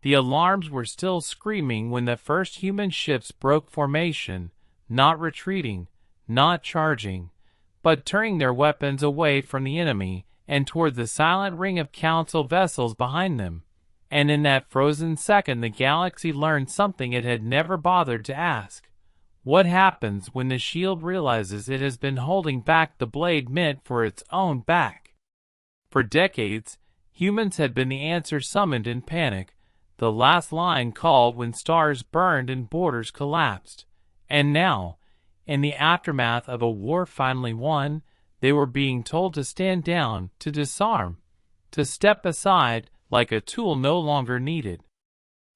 The alarms were still screaming when the first human ships broke formation, not retreating, not charging, but turning their weapons away from the enemy and toward the silent ring of council vessels behind them. And in that frozen second the galaxy learned something it had never bothered to ask. What happens when the shield realizes it has been holding back the blade meant for its own back? For decades, humans had been the answer summoned in panic, the last line called when stars burned and borders collapsed. And now, in the aftermath of a war finally won, they were being told to stand down, to disarm, to step aside like a tool no longer needed.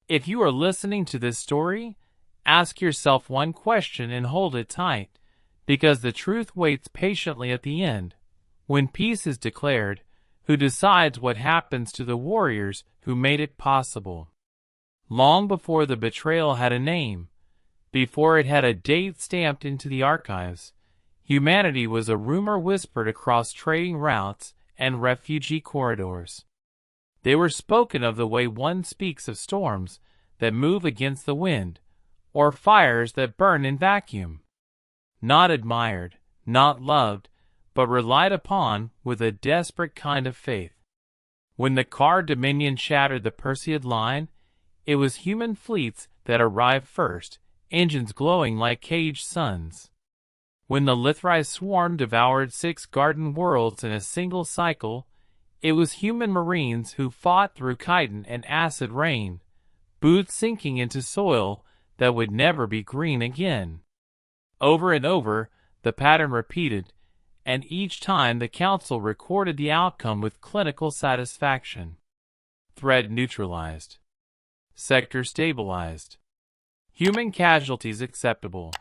If you are listening to this story, ask yourself one question and hold it tight, because the truth waits patiently at the end. When peace is declared, who decides what happens to the warriors who made it possible? Long before the betrayal had a name, before it had a date stamped into the archives, humanity was a rumor whispered across trading routes and refugee corridors. They were spoken of the way one speaks of storms that move against the wind, or fires that burn in vacuum. Not admired, not loved, but relied upon with a desperate kind of faith. When the Car Dominion shattered the Perseid line, it was human fleets that arrived first, engines glowing like caged suns. When the Lithrai swarm devoured 6 garden worlds in a single cycle, it was human marines who fought through chitin and acid rain, boots sinking into soil that would never be green again. Over and over, the pattern repeated, and each time the Council recorded the outcome with clinical satisfaction. Threat neutralized. Sector stabilized. Human casualties acceptable.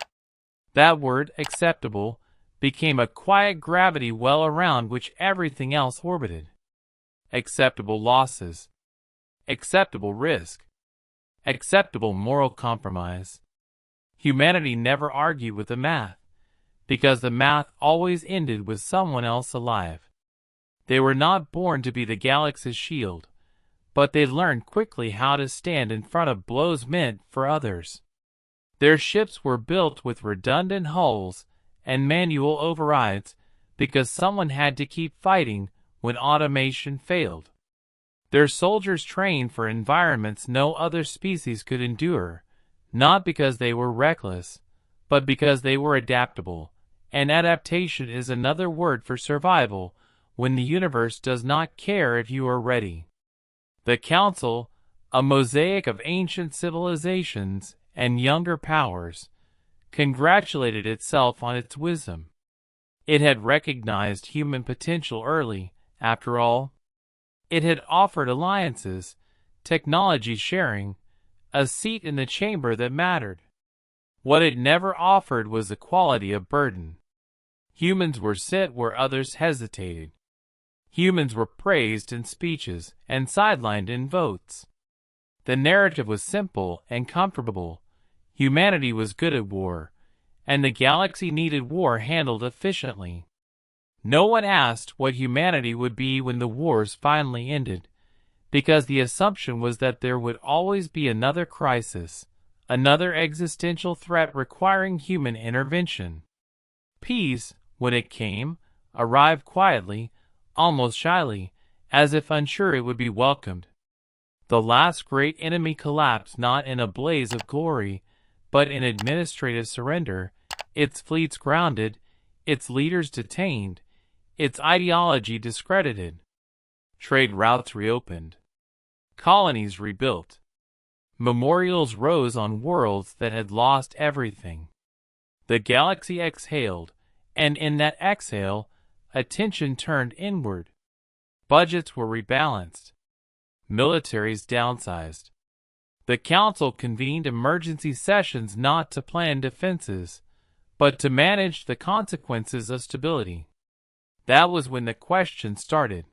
That word, acceptable, became a quiet gravity well around which everything else orbited. Acceptable losses. Acceptable risk. Acceptable moral compromise. Humanity never argued with the math, because the math always ended with someone else alive. They were not born to be the galaxy's shield, but they learned quickly how to stand in front of blows meant for others. Their ships were built with redundant hulls and manual overrides because someone had to keep fighting when automation failed. Their soldiers trained for environments no other species could endure, not because they were reckless, but because they were adaptable, and adaptation is another word for survival when the universe does not care if you are ready. The Council, a mosaic of ancient civilizations and younger powers, congratulated itself on its wisdom. It had recognized human potential early, after all. It had offered alliances, technology sharing, a seat in the chamber that mattered. What it never offered was equality of burden. Humans were set where others hesitated. Humans were praised in speeches and sidelined in votes. The narrative was simple and comfortable. Humanity was good at war, and the galaxy needed war handled efficiently. No one asked what humanity would be when the wars finally ended, because the assumption was that there would always be another crisis, another existential threat requiring human intervention. Peace, when it came, arrived quietly, almost shyly, as if unsure it would be welcomed. The last great enemy collapsed not in a blaze of glory, but in administrative surrender, its fleets grounded, its leaders detained, its ideology discredited. Trade routes reopened. Colonies rebuilt. Memorials rose on worlds that had lost everything. The galaxy exhaled, and in that exhale, attention turned inward. Budgets were rebalanced. Militaries downsized. The Council convened emergency sessions not to plan defenses, but to manage the consequences of stability. That was when the question started.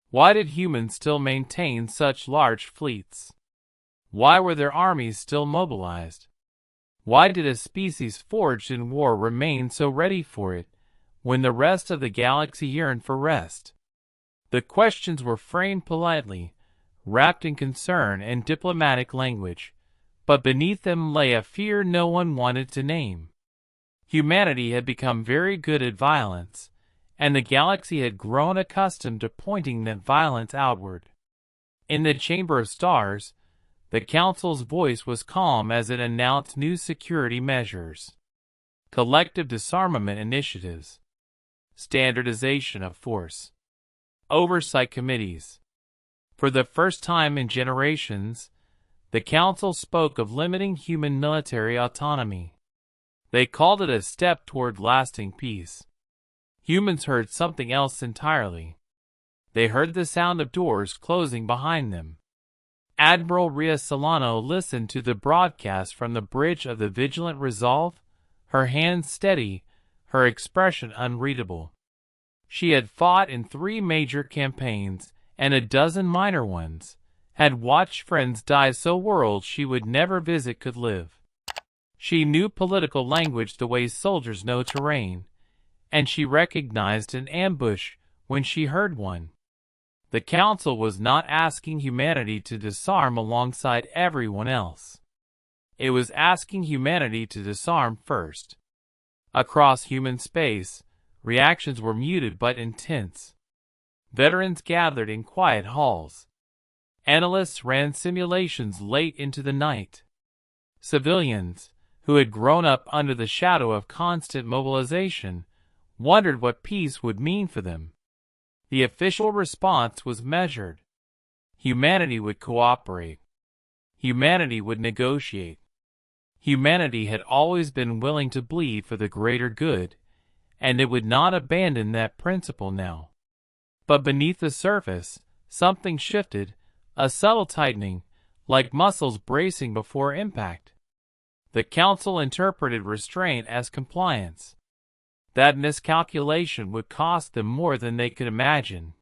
Why did humans still maintain such large fleets? Why were their armies still mobilized? Why did a species forged in war remain so ready for it, when the rest of the galaxy yearned for rest? The questions were framed politely, wrapped in concern and diplomatic language, but beneath them lay a fear no one wanted to name. Humanity had become very good at violence, and the galaxy had grown accustomed to pointing that violence outward. In the Chamber of Stars, the Council's voice was calm as it announced new security measures. Collective disarmament initiatives. Standardization of force. Oversight committees. For the first time in generations, the Council spoke of limiting human military autonomy. They called it a step toward lasting peace. Humans heard something else entirely. They heard the sound of doors closing behind them. Admiral Rhea Solano listened to the broadcast from the bridge of the Vigilant Resolve, her hands steady, her expression unreadable. She had fought in 3 major campaigns and a dozen minor ones, had watched friends die so worlds she would never visit could live. She knew political language the way soldiers know terrain, and she recognized an ambush when she heard one. The Council was not asking humanity to disarm alongside everyone else. It was asking humanity to disarm first. Across human space, reactions were muted but intense. Veterans gathered in quiet halls. Analysts ran simulations late into the night. Civilians, who had grown up under the shadow of constant mobilization, wondered what peace would mean for them. The official response was measured. Humanity would cooperate. Humanity would negotiate. Humanity had always been willing to bleed for the greater good, and it would not abandon that principle now. But beneath the surface, something shifted, a subtle tightening, like muscles bracing before impact. The Council interpreted restraint as compliance. That miscalculation would cost them more than they could imagine.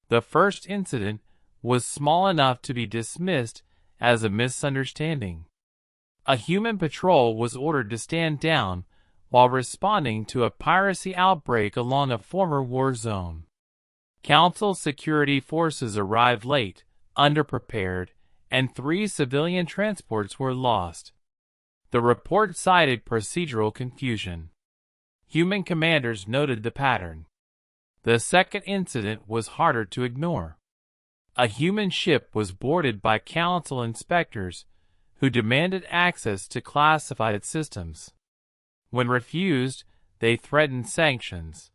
The first incident was small enough to be dismissed as a misunderstanding. A human patrol was ordered to stand down while responding to a piracy outbreak along a former war zone. Council security forces arrived late, underprepared, and 3 civilian transports were lost. The report cited procedural confusion. Human commanders noted the pattern. The second incident was harder to ignore. A human ship was boarded by Council inspectors who demanded access to classified systems. When refused, they threatened sanctions.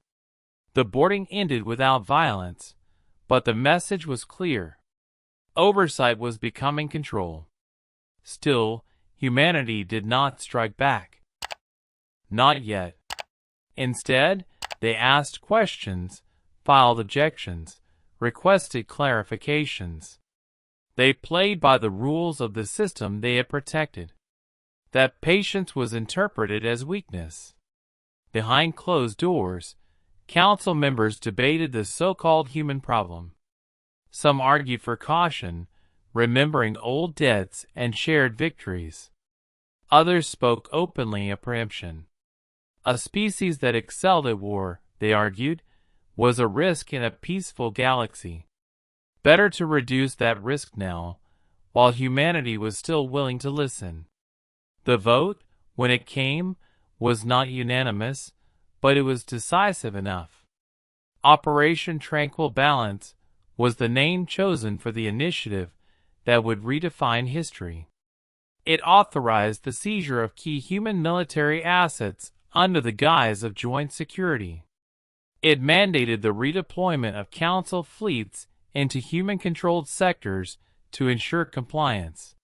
The boarding ended without violence, but the message was clear. Oversight was becoming control. Still, humanity did not strike back. Not yet. Instead, they asked questions, filed objections, requested clarifications. They played by the rules of the system they had protected. That patience was interpreted as weakness. Behind closed doors, Council members debated the so-called human problem. Some argued for caution, remembering old debts and shared victories. Others spoke openly of preemption. A species that excelled at war, they argued, was a risk in a peaceful galaxy. Better to reduce that risk now, while humanity was still willing to listen. The vote, when it came, was not unanimous, but it was decisive enough. Operation Tranquil Balance was the name chosen for the initiative that would redefine history. It authorized the seizure of key human military assets under the guise of joint security. It mandated the redeployment of Council fleets into human-controlled sectors to ensure compliance.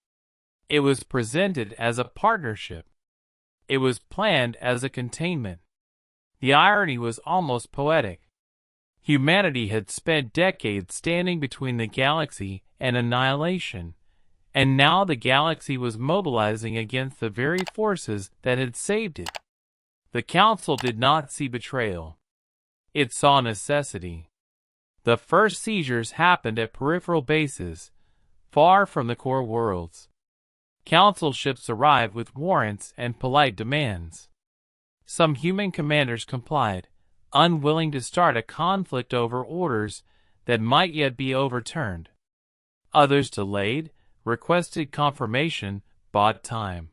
It was presented as a partnership. It was planned as a containment. The irony was almost poetic. Humanity had spent decades standing between the galaxy and annihilation, and now the galaxy was mobilizing against the very forces that had saved it. The Council did not see betrayal. It saw necessity. The first seizures happened at peripheral bases, far from the core worlds. Council ships arrived with warrants and polite demands. Some human commanders complied, unwilling to start a conflict over orders that might yet be overturned. Others delayed, requested confirmation, bought time.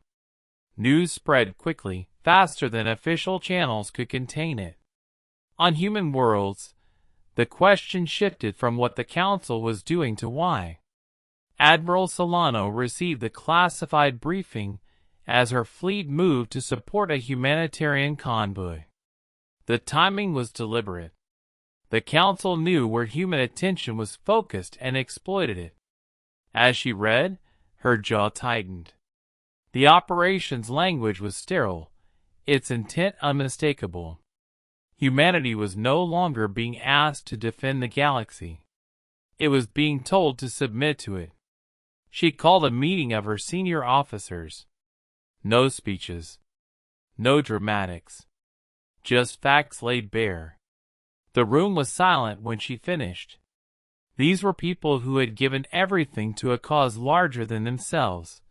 News spread quickly, faster than official channels could contain it. On human worlds, the question shifted from what the Council was doing to why. Admiral Solano received the classified briefing as her fleet moved to support a humanitarian convoy. The timing was deliberate. The Council knew where human attention was focused and exploited it. As she read, her jaw tightened. The operation's language was sterile, its intent unmistakable. Humanity was no longer being asked to defend the galaxy. It was being told to submit to it. She called a meeting of her senior officers. No speeches. No dramatics. Just facts laid bare. The room was silent when she finished. These were people who had given everything to a cause larger than themselves,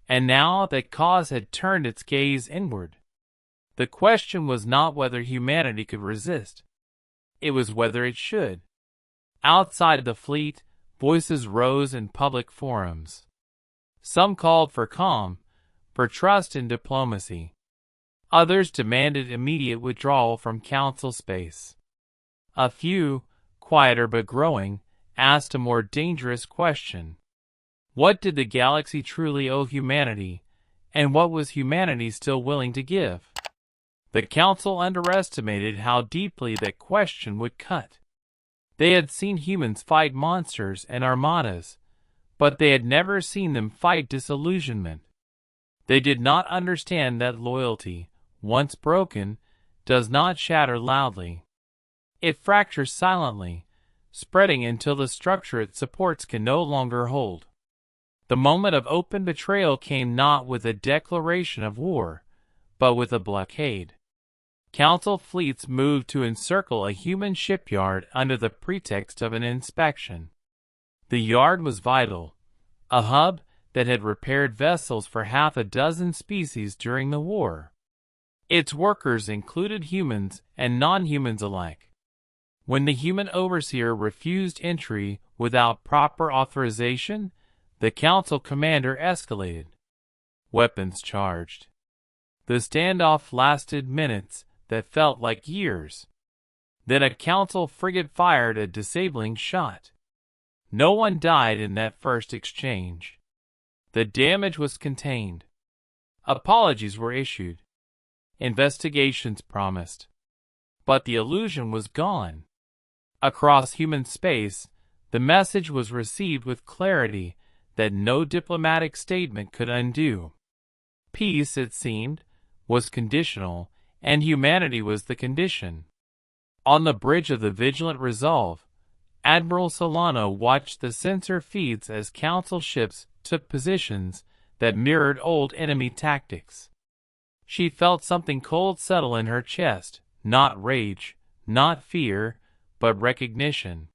and now that cause had turned its gaze inward. The question was not whether humanity could resist. It was whether it should. Outside the fleet, voices rose in public forums. Some called for calm, for trust in diplomacy. Others demanded immediate withdrawal from Council space. A few, quieter but growing, asked a more dangerous question. What did the galaxy truly owe humanity, and what was humanity still willing to give? The Council underestimated how deeply that question would cut. They had seen humans fight monsters and armadas, but they had never seen them fight disillusionment. They did not understand that loyalty, once broken, does not shatter loudly. It fractures silently, spreading until the structure it supports can no longer hold. The moment of open betrayal came not with a declaration of war, but with a blockade. Council fleets moved to encircle a human shipyard under the pretext of an inspection. The yard was vital, a hub that had repaired vessels for half a dozen species during the war. Its workers included humans and non-humans alike. When the human overseer refused entry without proper authorization, the Council commander escalated. Weapons charged. The standoff lasted minutes that felt like years. Then a Council frigate fired a disabling shot. No one died in that first exchange. The damage was contained. Apologies were issued. Investigations promised. But the illusion was gone. Across human space, the message was received with clarity that no diplomatic statement could undo. Peace, it seemed, was conditional, and humanity was the condition. On the bridge of the Vigilant Resolve, Admiral Solano watched the sensor feeds as Council ships took positions that mirrored old enemy tactics. She felt something cold settle in her chest, not rage, not fear, but recognition.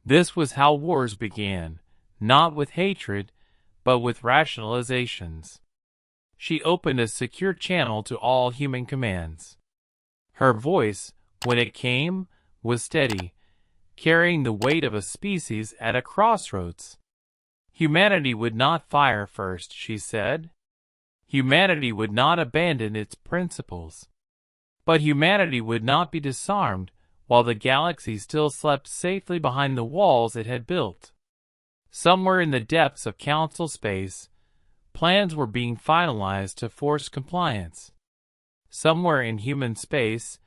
This was how wars began, not with hatred, but with rationalizations. She opened a secure channel to all human commands. Her voice, when it came, was steady, carrying the weight of a species at a crossroads. Humanity would not fire first, she said. Humanity would not abandon its principles. But humanity would not be disarmed while the galaxy still slept safely behind the walls it had built. Somewhere in the depths of Council space, plans were being finalized to force compliance. Somewhere in human space,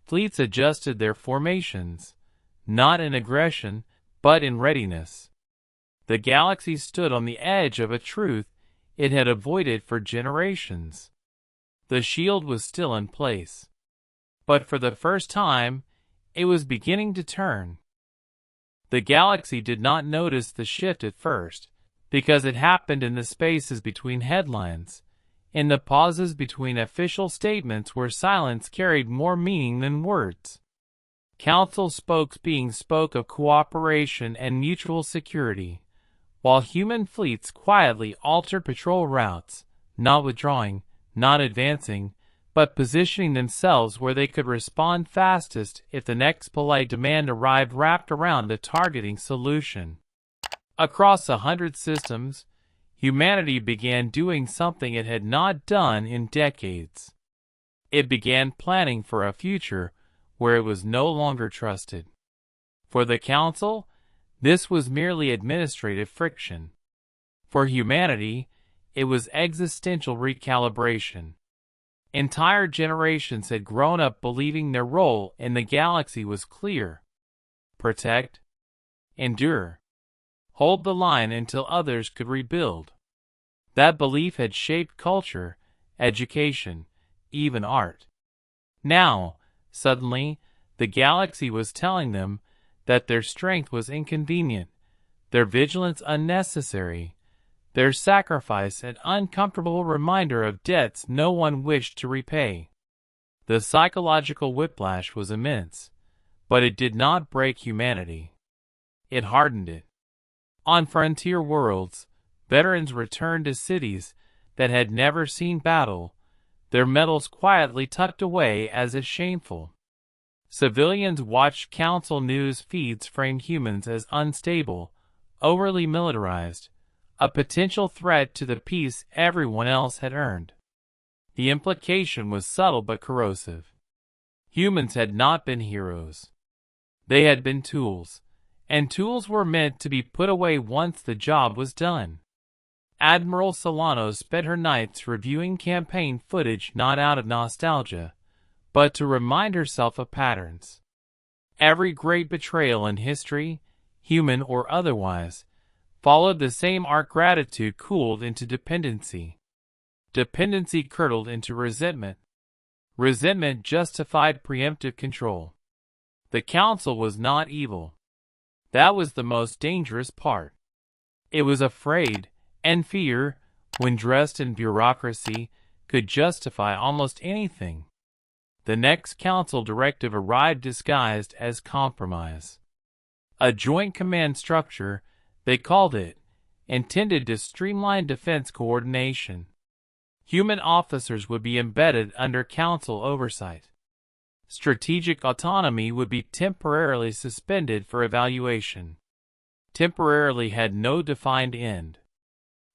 fleets adjusted their formations, not in aggression, but in readiness. The galaxy stood on the edge of a truth it had avoided for generations. The shield was still in place. But for the first time, it was beginning to turn. The galaxy did not notice the shift at first, because it happened in the spaces between headlines, in the pauses between official statements where silence carried more meaning than words. Council spokespeople spoke of cooperation and mutual security, while human fleets quietly altered patrol routes, not withdrawing, not advancing, but positioning themselves where they could respond fastest if the next polite demand arrived wrapped around a targeting solution. Across 100 systems, humanity began doing something it had not done in decades. It began planning for a future where it was no longer trusted. For the Council, this was merely administrative friction. For humanity, it was existential recalibration. Entire generations had grown up believing their role in the galaxy was clear. Protect, endure, hold the line until others could rebuild. That belief had shaped culture, education, even art. Now, suddenly, the galaxy was telling them that their strength was inconvenient, their vigilance unnecessary, their sacrifice an uncomfortable reminder of debts no one wished to repay. The psychological whiplash was immense, but it did not break humanity. It hardened it. On frontier worlds, veterans returned to cities that had never seen battle, their medals quietly tucked away as if shameful. Civilians watched Council news feeds frame humans as unstable, overly militarized, a potential threat to the peace everyone else had earned. The implication was subtle but corrosive. Humans had not been heroes. They had been tools, and tools were meant to be put away once the job was done. Admiral Solano spent her nights reviewing campaign footage not out of nostalgia, but to remind herself of patterns. Every great betrayal in history, human or otherwise, followed the same arc. Gratitude cooled into dependency. Dependency curdled into resentment. Resentment justified preemptive control. The Council was not evil. That was the most dangerous part. It was afraid, and fear, when dressed in bureaucracy, could justify almost anything. The next Council directive arrived disguised as compromise. A joint command structure, they called it, intended to streamline defense coordination. Human officers would be embedded under Council oversight. Strategic autonomy would be temporarily suspended for evaluation. Temporarily had no defined end.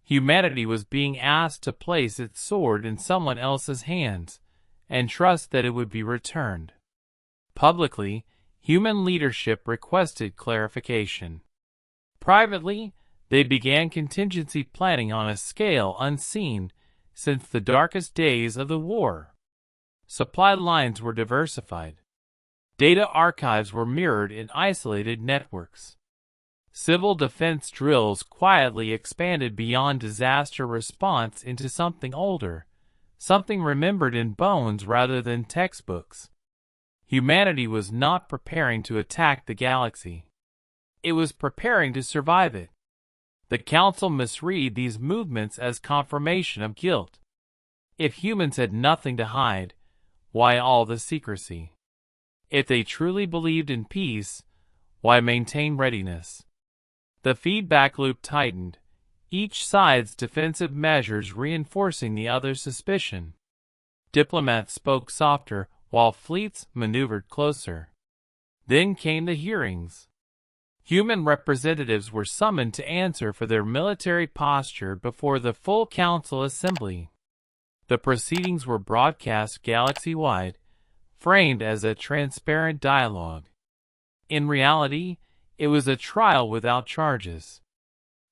Humanity was being asked to place its sword in someone else's hands and trust that it would be returned. Publicly, human leadership requested clarification. Privately, they began contingency planning on a scale unseen since the darkest days of the war. Supply lines were diversified. Data archives were mirrored in isolated networks. Civil defense drills quietly expanded beyond disaster response into something older, something remembered in bones rather than textbooks. Humanity was not preparing to attack the galaxy. It was preparing to survive it. The Council misread these movements as confirmation of guilt. If humans had nothing to hide, why all the secrecy? If they truly believed in peace, why maintain readiness? The feedback loop tightened, each side's defensive measures reinforcing the other's suspicion. Diplomats spoke softer, while fleets maneuvered closer. Then came the hearings. Human representatives were summoned to answer for their military posture before the full Council assembly. The proceedings were broadcast galaxy-wide, framed as a transparent dialogue. In reality, it was a trial without charges.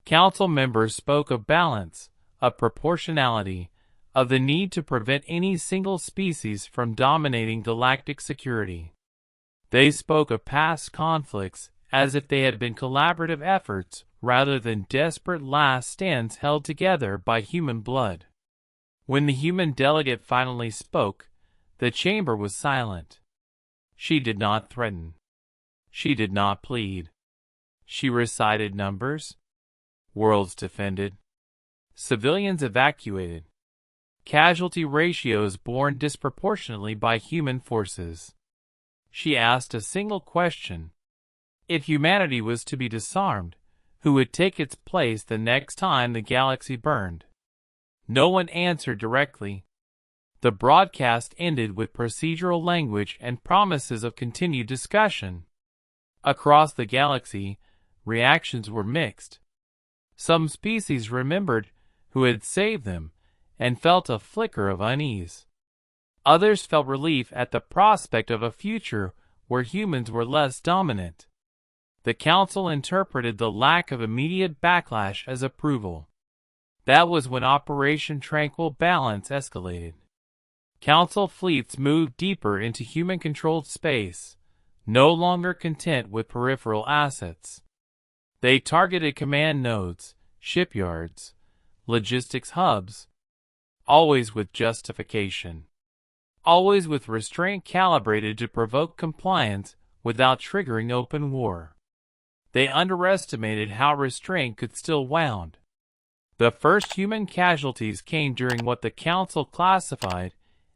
Council members spoke of balance, of proportionality, of the need to prevent any single species from dominating galactic security. They spoke of past conflicts as if they had been collaborative efforts rather than desperate last stands held together by human blood. When the human delegate finally spoke, the chamber was silent. She did not threaten. She did not plead. She recited numbers. Worlds defended. Civilians evacuated. Casualty ratios borne disproportionately by human forces. She asked a single question. If humanity was to be disarmed, who would take its place the next time the galaxy burned? No one answered directly. The broadcast ended with procedural language and promises of continued discussion. Across the galaxy, reactions were mixed. Some species remembered who had saved them and felt a flicker of unease. Others felt relief at the prospect of a future where humans were less dominant. The Council interpreted the lack of immediate backlash as approval. That was when Operation Tranquil Balance escalated. Council fleets moved deeper into human-controlled space, no longer content with peripheral assets. They targeted command nodes, shipyards, logistics hubs, always with justification. Always with restraint calibrated to provoke compliance without triggering open war. They underestimated how restraint could still wound. The first human casualties came during what the Council classified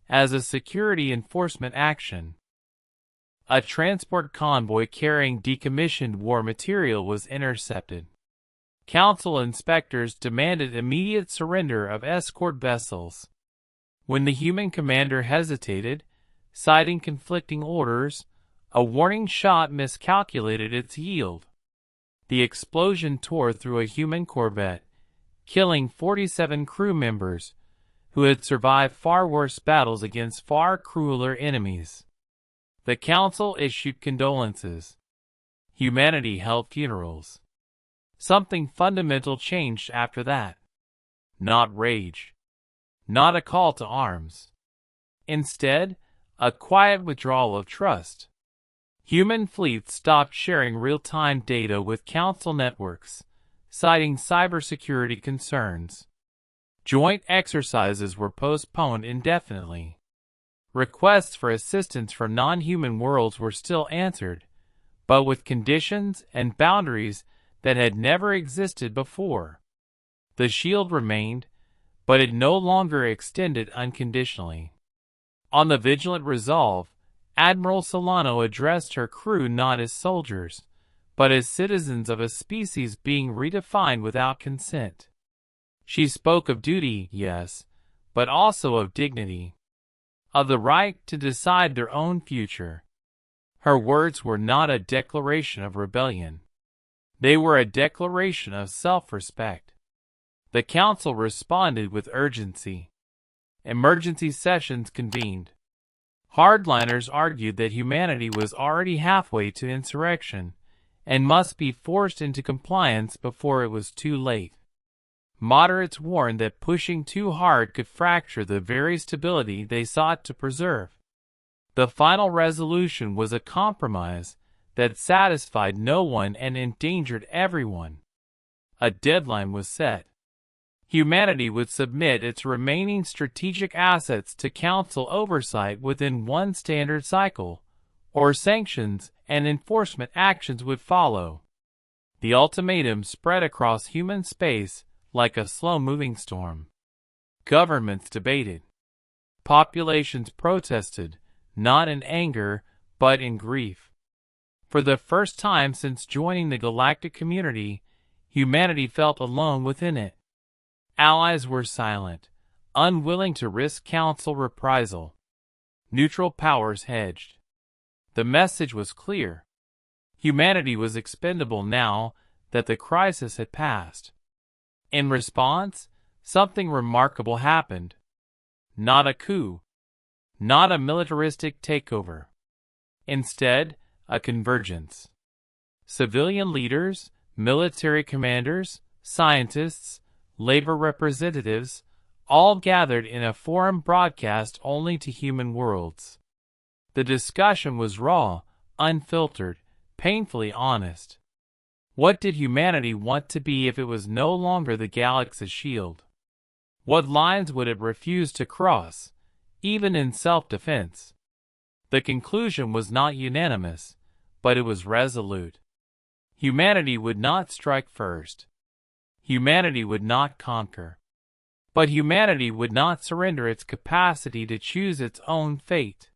as a security enforcement action. A transport convoy carrying decommissioned war material was intercepted. Council inspectors demanded immediate surrender of escort vessels. When the human commander hesitated, citing conflicting orders, a warning shot miscalculated its yield. The explosion tore through a human corvette, killing 47 crew members, who had survived far worse battles against far crueler enemies. The Council issued condolences. Humanity held funerals. Something fundamental changed after that. Not rage. Not a call to arms. Instead, a quiet withdrawal of trust. Human fleets stopped sharing real-time data with Council networks, citing cybersecurity concerns. Joint exercises were postponed indefinitely. Requests for assistance from non-human worlds were still answered, but with conditions and boundaries that had never existed before. The shield remained, but it no longer extended unconditionally. On the Vigilant Resolve, Admiral Solano addressed her crew not as soldiers, but as citizens of a species being redefined without consent. She spoke of duty, yes, but also of dignity, of the right to decide their own future. Her words were not a declaration of rebellion. They were a declaration of self-respect. The Council responded with urgency. Emergency sessions convened. Hardliners argued that humanity was already halfway to insurrection and must be forced into compliance before it was too late. Moderates warned that pushing too hard could fracture the very stability they sought to preserve. The final resolution was a compromise that satisfied no one and endangered everyone. A deadline was set. Humanity would submit its remaining strategic assets to Council oversight within one standard cycle, or sanctions and enforcement actions would follow. The ultimatum spread across human space like a slow-moving storm. Governments debated. Populations protested, not in anger, but in grief. For the first time since joining the galactic community, humanity felt alone within it. Allies were silent, unwilling to risk Council reprisal. Neutral powers hedged. The message was clear. Humanity was expendable now that the crisis had passed. In response, something remarkable happened. Not a coup. Not a militaristic takeover. Instead, a convergence. Civilian leaders, military commanders, scientists, labor representatives, all gathered in a forum broadcast only to human worlds. The discussion was raw, unfiltered, painfully honest. What did humanity want to be if it was no longer the galaxy's shield? What lines would it refuse to cross, even in self-defense? The conclusion was not unanimous, but it was resolute. Humanity would not strike first. Humanity would not conquer. But humanity would not surrender its capacity to choose its own fate.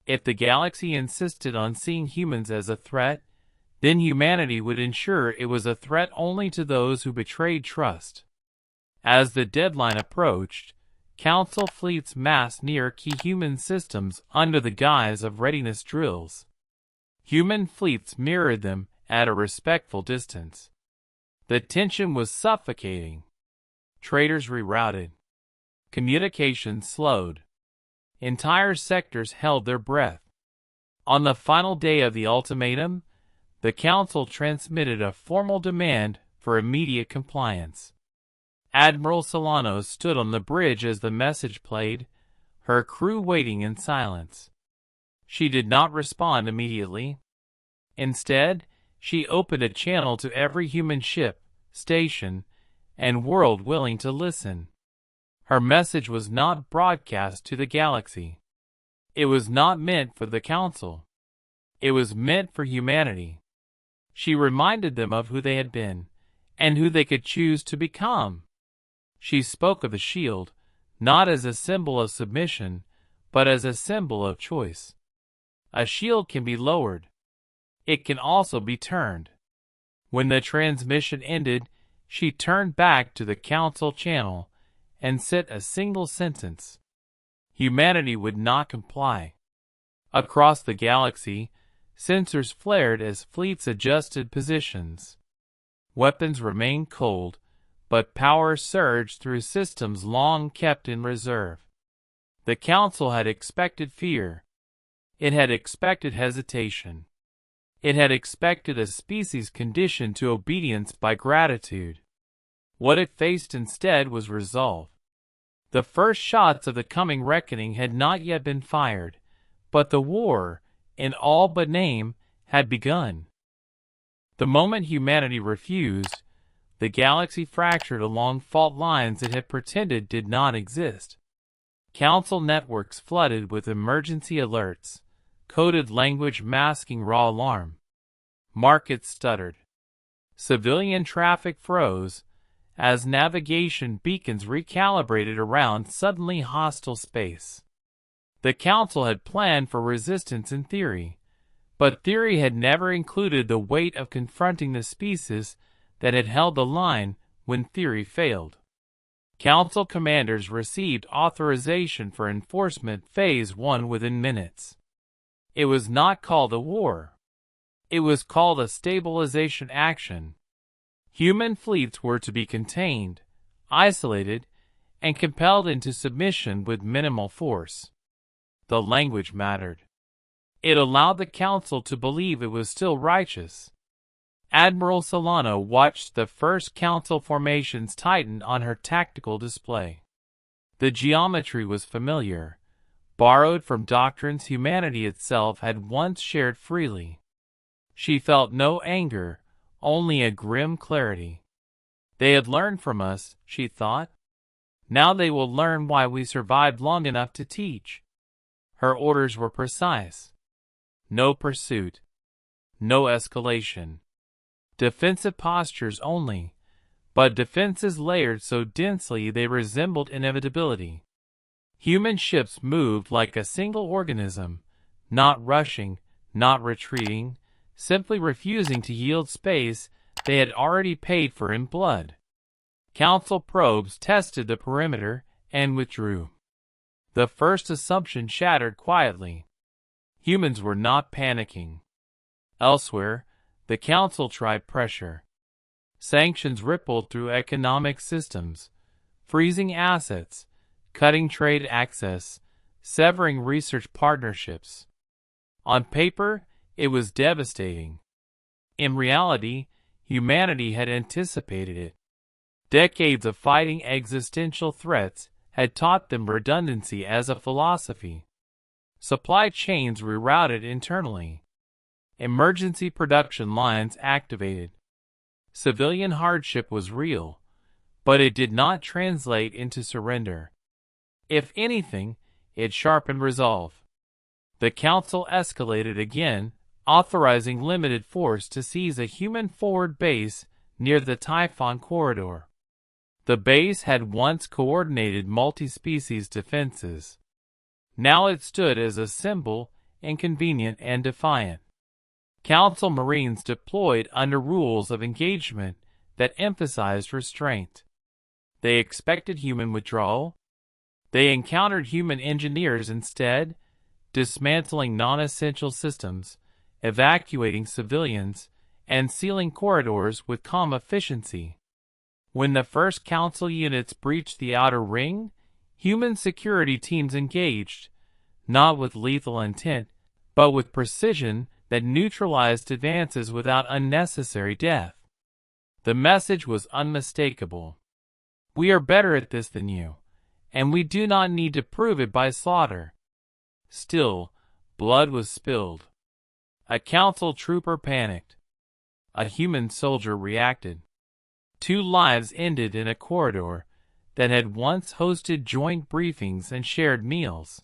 If the galaxy insisted on seeing humans as a threat, then humanity would ensure it was a threat only to those who betrayed trust. As the deadline approached, Council fleets massed near key human systems under the guise of readiness drills. Human fleets mirrored them at a respectful distance. The tension was suffocating. Traders rerouted. Communications slowed. Entire sectors held their breath. On the final day of the ultimatum, the Council transmitted a formal demand for immediate compliance. Admiral Solano stood on the bridge as the message played, her crew waiting in silence. She did not respond immediately. Instead, she opened a channel to every human ship, station, and world willing to listen. Her message was not broadcast to the galaxy. It was not meant for the Council. It was meant for humanity. She reminded them of who they had been, and who they could choose to become. She spoke of the shield, not as a symbol of submission, but as a symbol of choice. A shield can be lowered. It can also be turned. When the transmission ended, she turned back to the Council channel and said a single sentence. Humanity would not comply. Across the galaxy, sensors flared as fleets adjusted positions. Weapons remained cold, but power surged through systems long kept in reserve. The Council had expected fear. It had expected hesitation. It had expected a species conditioned to obedience by gratitude. What it faced instead was resolve. The first shots of the coming reckoning had not yet been fired, but the war, in all but name, had begun. The moment humanity refused, the galaxy fractured along fault lines it had pretended did not exist. Council networks flooded with emergency alerts, coded language masking raw alarm. Markets stuttered. Civilian traffic froze as navigation beacons recalibrated around suddenly hostile space. The Council had planned for resistance in theory, but theory had never included the weight of confronting the species that had held the line when theory failed. Council commanders received authorization for enforcement Phase 1 within minutes. It was not called a war. It was called a stabilization action. Human fleets were to be contained, isolated, and compelled into submission with minimal force. The language mattered. It allowed the Council to believe it was still righteous. Admiral Solano watched the first Council formations tighten on her tactical display. The geometry was familiar, borrowed from doctrines humanity itself had once shared freely. She felt no anger, only a grim clarity. They had learned from us, she thought. Now they will learn why we survived long enough to teach. Her orders were precise. No pursuit. No escalation. Defensive postures only, but defenses layered so densely they resembled inevitability. Human ships moved like a single organism, not rushing, not retreating, simply refusing to yield space they had already paid for in blood. Council probes tested the perimeter and withdrew. The first assumption shattered quietly. Humans were not panicking. Elsewhere, the Council tried pressure. Sanctions rippled through economic systems, freezing assets, cutting trade access, severing research partnerships. On paper, it was devastating. In reality, humanity had anticipated it. Decades of fighting existential threats had taught them redundancy as a philosophy. Supply chains rerouted internally. Emergency production lines activated. Civilian hardship was real, but it did not translate into surrender. If anything, it sharpened resolve. The Council escalated again, authorizing limited force to seize a human forward base near the Typhon corridor. The base had once coordinated multi-species defenses. Now it stood as a symbol, inconvenient and defiant. Council Marines deployed under rules of engagement that emphasized restraint. They expected human withdrawal. They encountered human engineers instead, dismantling non-essential systems, evacuating civilians, and sealing corridors with calm efficiency. When the first Council units breached the outer ring, human security teams engaged, not with lethal intent, but with precision that neutralized advances without unnecessary death. The message was unmistakable. We are better at this than you, and we do not need to prove it by slaughter. Still, blood was spilled. A Council trooper panicked. A human soldier reacted. 2 lives ended in a corridor that had once hosted joint briefings and shared meals.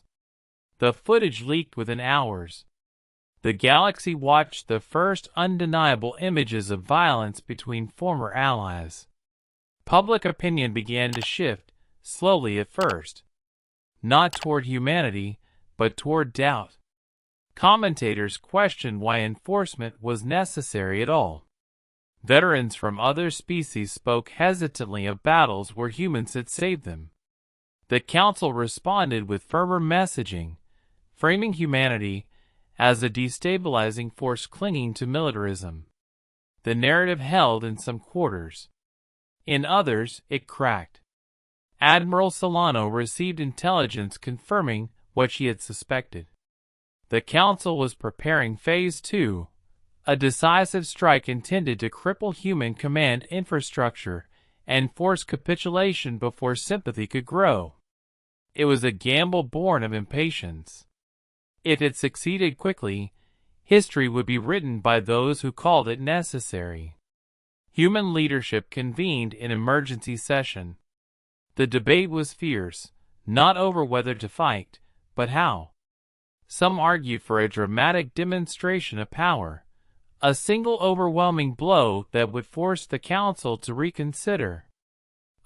The footage leaked within hours. The galaxy watched the first undeniable images of violence between former allies. Public opinion began to shift, slowly at first. Not toward humanity, but toward doubt. Commentators questioned why enforcement was necessary at all. Veterans from other species spoke hesitantly of battles where humans had saved them. The Council responded with firmer messaging, framing humanity as a destabilizing force clinging to militarism. The narrative held in some quarters. In others, it cracked. Admiral Solano received intelligence confirming what she had suspected. The Council was preparing Phase 2, a decisive strike intended to cripple human command infrastructure and force capitulation before sympathy could grow. It was a gamble born of impatience. If it succeeded quickly, history would be written by those who called it necessary. Human leadership convened in emergency session. The debate was fierce, not over whether to fight, but how. Some argued for a dramatic demonstration of power, a single overwhelming blow that would force the Council to reconsider.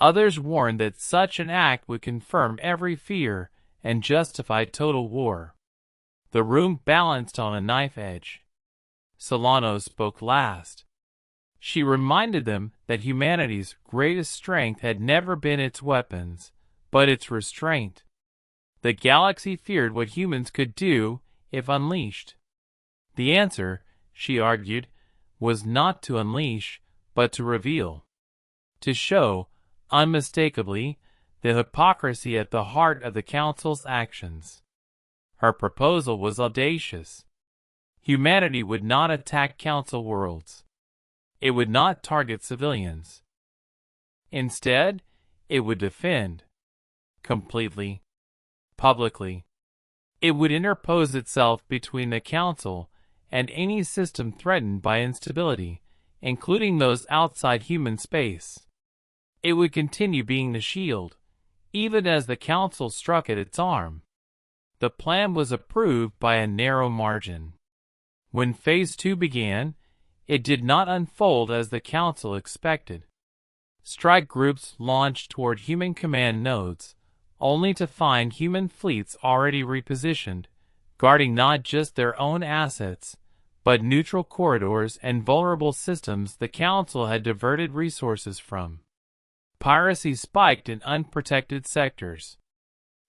Others warned that such an act would confirm every fear and justify total war. The room balanced on a knife edge. Solano spoke last. She reminded them that humanity's greatest strength had never been its weapons, but its restraint. The galaxy feared what humans could do if unleashed. The answer, she argued, was not to unleash, but to reveal. To show, unmistakably, the hypocrisy at the heart of the Council's actions. Her proposal was audacious. Humanity would not attack Council worlds. It would not target civilians. Instead, it would defend. Completely. Publicly. It would interpose itself between the Council and any system threatened by instability, including those outside human space. It would continue being the shield, even as the Council struck at its arm. The plan was approved by a narrow margin. When Phase 2 began, it did not unfold as the Council expected. Strike groups launched toward human command nodes, only to find human fleets already repositioned, guarding not just their own assets, but neutral corridors and vulnerable systems the Council had diverted resources from. Piracy spiked in unprotected sectors.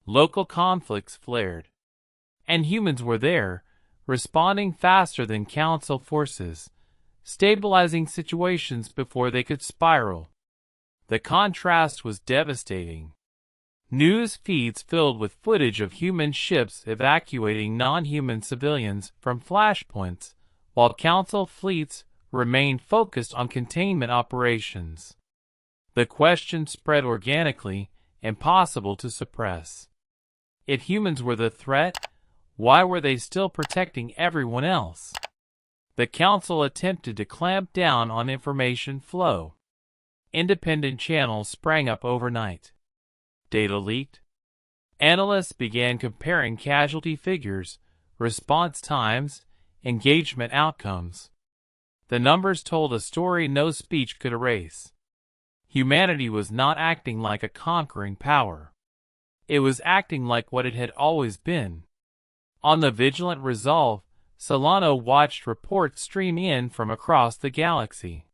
Local conflicts flared. And humans were there, responding faster than Council forces, stabilizing situations before they could spiral. The contrast was devastating. News feeds filled with footage of human ships evacuating non-human civilians from flashpoints, while Council fleets remained focused on containment operations. The question spread organically, impossible to suppress. If humans were the threat, why were they still protecting everyone else? The Council attempted to clamp down on information flow. Independent channels sprang up overnight. Data leaked. Analysts began comparing casualty figures, response times, engagement outcomes. The numbers told a story no speech could erase. Humanity was not acting like a conquering power. It was acting like what it had always been. On the vigilant resolve, Solano watched reports stream in from across the galaxy.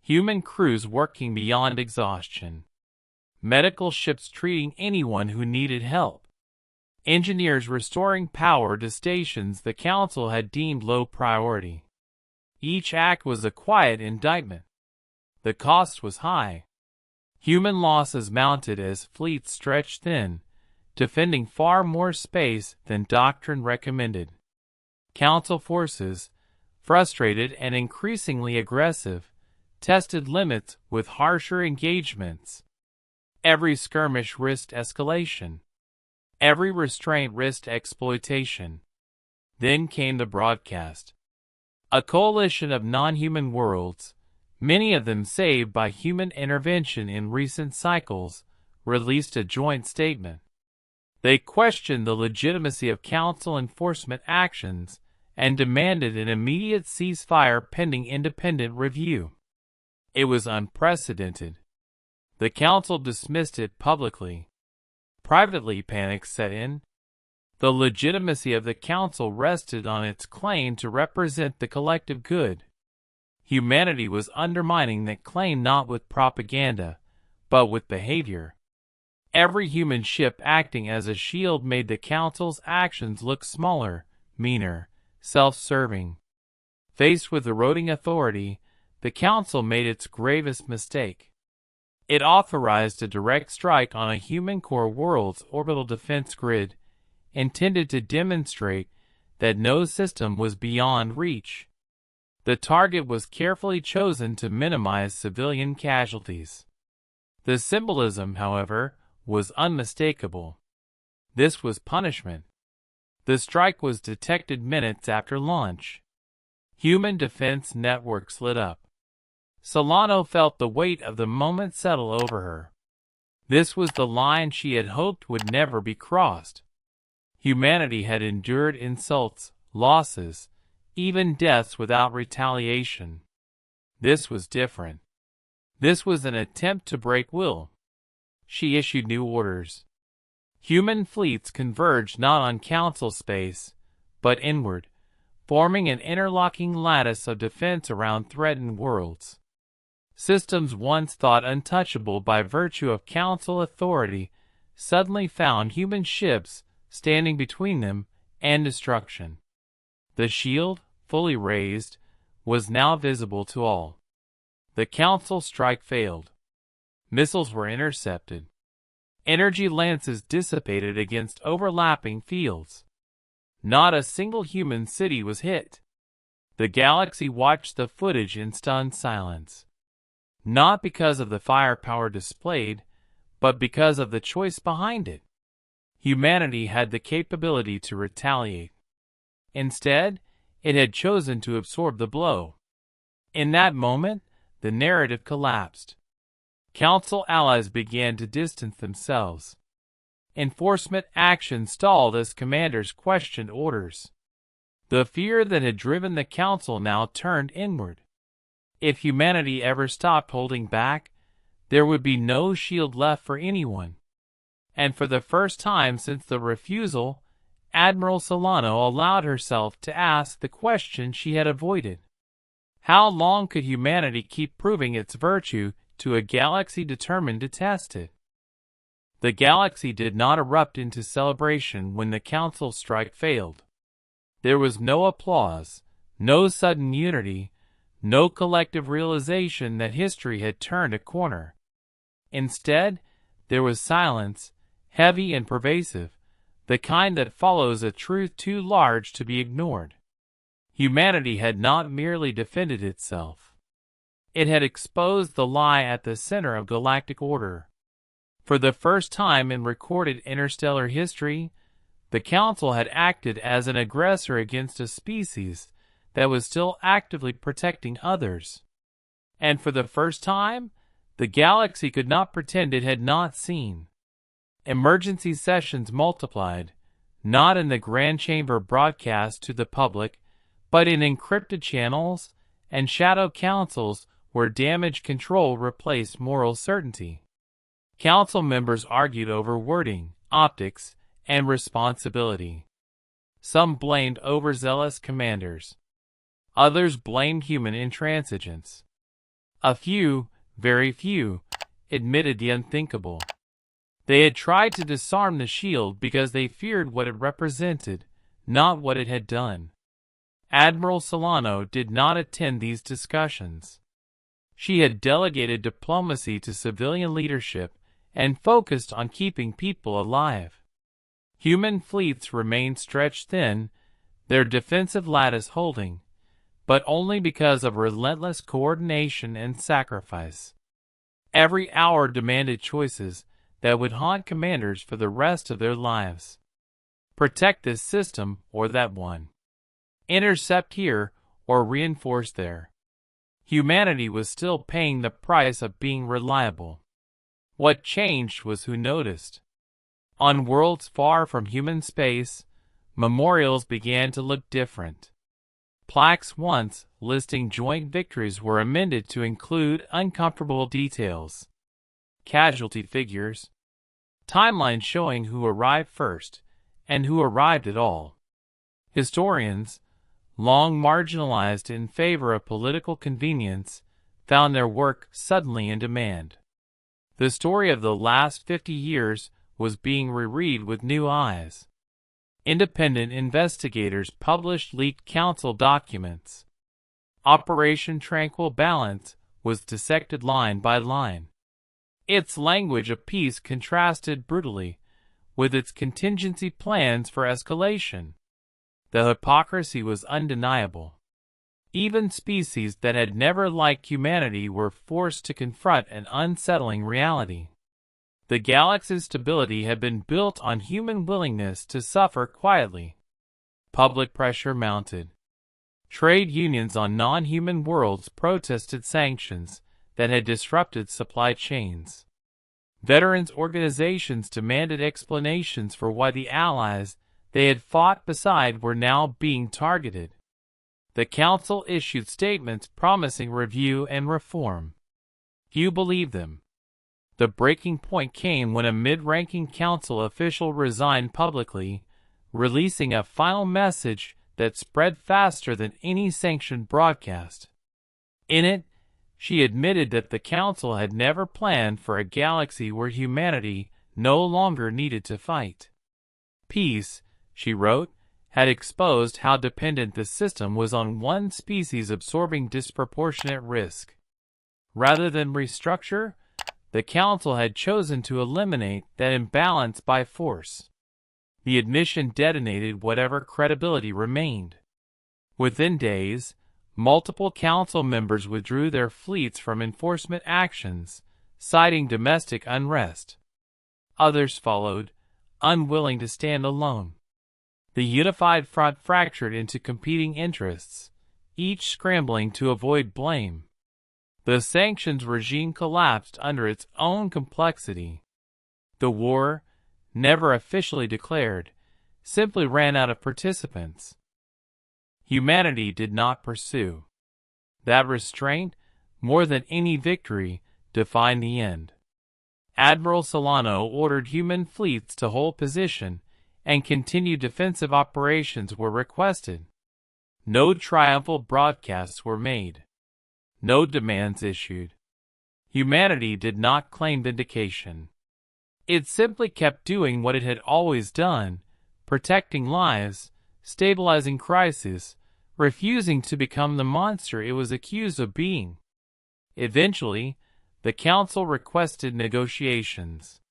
Human crews working beyond exhaustion. Medical ships treating anyone who needed help. Engineers restoring power to stations the Council had deemed low priority. Each act was a quiet indictment. The cost was high. Human losses mounted as fleets stretched thin, defending far more space than doctrine recommended. Council forces, frustrated and increasingly aggressive, tested limits with harsher engagements. Every skirmish risked escalation. Every restraint risked exploitation. Then came the broadcast. A coalition of non-human worlds, many of them saved by human intervention in recent cycles, released a joint statement. They questioned the legitimacy of Council enforcement actions and demanded an immediate ceasefire pending independent review. It was unprecedented. The Council dismissed it publicly. Privately, panic set in. The legitimacy of the Council rested on its claim to represent the collective good. Humanity was undermining that claim not with propaganda, but with behavior. Every human ship acting as a shield made the Council's actions look smaller, meaner, self-serving. Faced with eroding authority, the Council made its gravest mistake. It authorized a direct strike on a human core world's orbital defense grid, intended to demonstrate that no system was beyond reach. The target was carefully chosen to minimize civilian casualties. The symbolism, however, was unmistakable. This was punishment. The strike was detected minutes after launch. Human defense networks lit up. Solano felt the weight of the moment settle over her. This was the line she had hoped would never be crossed. Humanity had endured insults, losses, even deaths without retaliation. This was different. This was an attempt to break will. She issued new orders. Human fleets converged not on Council space, but inward, forming an interlocking lattice of defense around threatened worlds. Systems once thought untouchable by virtue of Council authority suddenly found human ships standing between them and destruction. The shield, fully raised, was now visible to all. The Council strike failed. Missiles were intercepted. Energy lances dissipated against overlapping fields. Not a single human city was hit. The galaxy watched the footage in stunned silence. Not because of the firepower displayed, but because of the choice behind it. Humanity had the capability to retaliate. Instead, it had chosen to absorb the blow. In that moment, the narrative collapsed. Council allies began to distance themselves. Enforcement action stalled as commanders questioned orders. The fear that had driven the Council now turned inward. If humanity ever stopped holding back, there would be no shield left for anyone. And for the first time since the refusal, Admiral Solano allowed herself to ask the question she had avoided. How long could humanity keep proving its virtue to a galaxy determined to test it? The galaxy did not erupt into celebration when the Council strike failed. There was no applause, no sudden unity, no collective realization that history had turned a corner. Instead, there was silence, heavy and pervasive, the kind that follows a truth too large to be ignored. Humanity had not merely defended itself. It had exposed the lie at the center of galactic order. For the first time in recorded interstellar history, the Council had acted as an aggressor against a species that was still actively protecting others. And for the first time, the galaxy could not pretend it had not seen. Emergency sessions multiplied, not in the Grand Chamber broadcast to the public, but in encrypted channels and shadow councils where damage control replaced moral certainty. Council members argued over wording, optics, and responsibility. Some blamed overzealous commanders. Others blamed human intransigence. A few, very few, admitted the unthinkable. They had tried to disarm the shield because they feared what it represented, not what it had done. Admiral Solano did not attend these discussions. She had delegated diplomacy to civilian leadership and focused on keeping people alive. Human fleets remained stretched thin, their defensive lattice holding, but only because of relentless coordination and sacrifice. Every hour demanded choices that would haunt commanders for the rest of their lives. Protect this system or that one. Intercept here or reinforce there. Humanity was still paying the price of being reliable. What changed was who noticed. On worlds far from human space, memorials began to look different. Plaques once listing joint victories were amended to include uncomfortable details. Casualty figures. Timelines showing who arrived first and who arrived at all. Historians, long marginalized in favor of political convenience, found their work suddenly in demand. The story of the last 50 years was being reread with new eyes. Independent investigators published leaked council documents. Operation Tranquil Balance was dissected line by line. Its language of peace contrasted brutally with its contingency plans for escalation. The hypocrisy was undeniable. Even species that had never liked humanity were forced to confront an unsettling reality. The galaxy's stability had been built on human willingness to suffer quietly. Public pressure mounted. Trade unions on non-human worlds protested sanctions that had disrupted supply chains. Veterans organizations demanded explanations for why the allies they had fought beside were now being targeted. The Council issued statements promising review and reform. Few believed them. The breaking point came when a mid-ranking Council official resigned publicly, releasing a final message that spread faster than any sanctioned broadcast. In it, she admitted that the Council had never planned for a galaxy where humanity no longer needed to fight. Peace, she wrote, had exposed how dependent the system was on one species absorbing disproportionate risk. Rather than restructure, the Council had chosen to eliminate that imbalance by force. The admission detonated whatever credibility remained. Within days, multiple Council members withdrew their fleets from enforcement actions, citing domestic unrest. Others followed, unwilling to stand alone. The unified front fractured into competing interests, each scrambling to avoid blame. The sanctions regime collapsed under its own complexity. The war, never officially declared, simply ran out of participants. Humanity did not pursue. That restraint, more than any victory, defined the end. Admiral Solano ordered human fleets to hold position, and continued defensive operations were requested. No triumphal broadcasts were made. No demands issued. Humanity did not claim vindication. It simply kept doing what it had always done, protecting lives, stabilizing crises, refusing to become the monster it was accused of being. Eventually, the Council requested negotiations.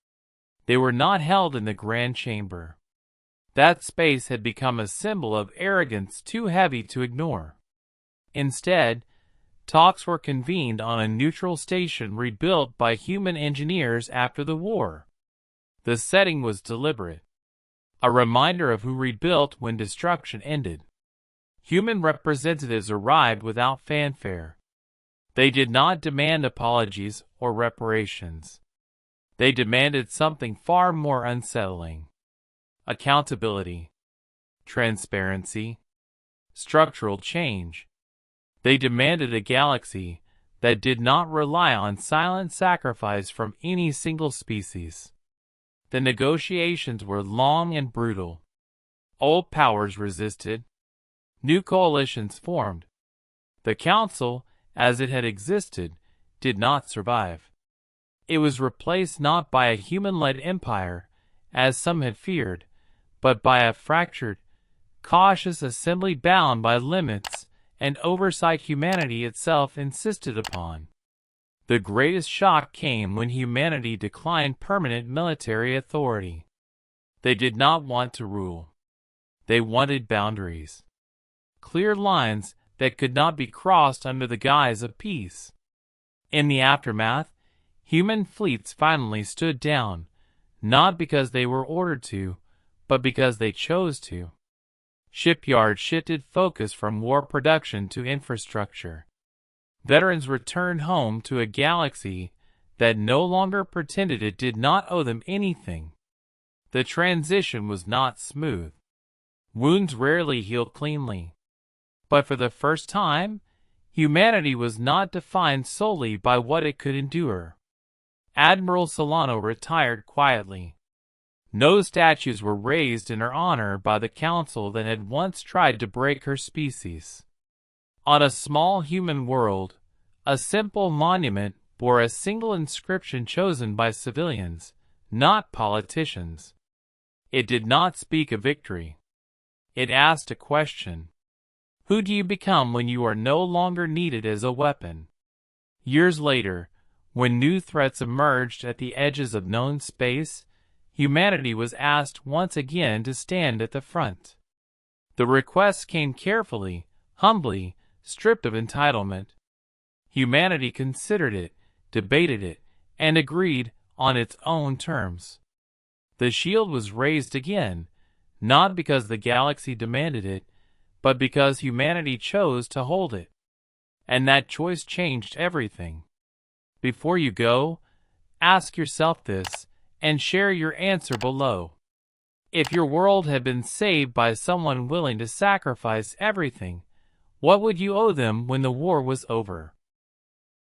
They were not held in the Grand Chamber. That space had become a symbol of arrogance too heavy to ignore. Instead, talks were convened on a neutral station rebuilt by human engineers after the war. The setting was deliberate, a reminder of who rebuilt when destruction ended. Human representatives arrived without fanfare. They did not demand apologies or reparations. They demanded something far more unsettling: accountability, transparency, structural change. They demanded a galaxy that did not rely on silent sacrifice from any single species. The negotiations were long and brutal. Old powers resisted. New coalitions formed. The Council, as it had existed, did not survive. It was replaced not by a human-led empire, as some had feared, but by a fractured, cautious assembly bound by limits and oversight humanity itself insisted upon. The greatest shock came when humanity declined permanent military authority. They did not want to rule. They wanted boundaries. Clear lines that could not be crossed under the guise of peace. In the aftermath, human fleets finally stood down, not because they were ordered to, but because they chose to. Shipyards shifted focus from war production to infrastructure. Veterans returned home to a galaxy that no longer pretended it did not owe them anything. The transition was not smooth. Wounds rarely healed cleanly. But for the first time, humanity was not defined solely by what it could endure. Admiral Solano retired quietly. No statues were raised in her honor by the council that had once tried to break her species. On a small human world, a simple monument bore a single inscription chosen by civilians, not politicians. It did not speak of victory. It asked a question. Who do you become when you are no longer needed as a weapon? Years later, when new threats emerged at the edges of known space, humanity was asked once again to stand at the front. The request came carefully, humbly, stripped of entitlement. Humanity considered it, debated it, and agreed on its own terms. The shield was raised again, not because the galaxy demanded it, but because humanity chose to hold it. And that choice changed everything. Before you go, ask yourself this, and share your answer below. If your world had been saved by someone willing to sacrifice everything, what would you owe them when the war was over?